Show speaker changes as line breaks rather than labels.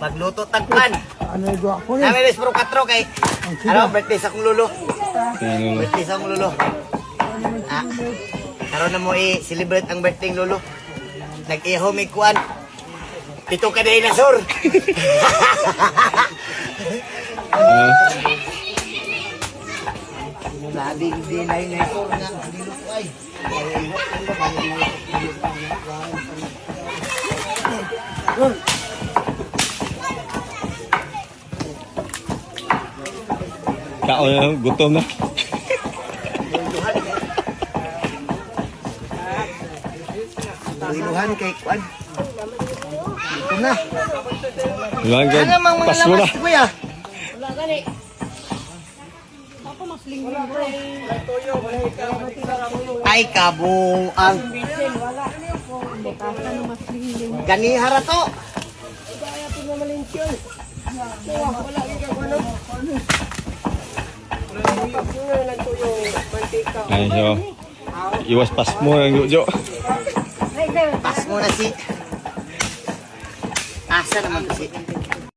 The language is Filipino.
Magluto tagpan.
Ano yung gawa ko
Namin is puro 4 kay ano, birthday sa akong lulo.
Ano?
Birthday sa akong lulo. Ah, karon na mo i-celebrate ang birthday ng lulo. Nag-iho may kuan. 7 ka dinosaur. Labing dinay na ito nga dilo ko ay.
Kao na, gutom na.
Iluhan kay kuan. Ito na.
Langgan,
Ano mang mga
pasko na.
lamas kuya? Ay kabuang. Ganihara to.
Ay, so, iwas pas mo ang Jojo.
Pas mo na si. Asa naman to si.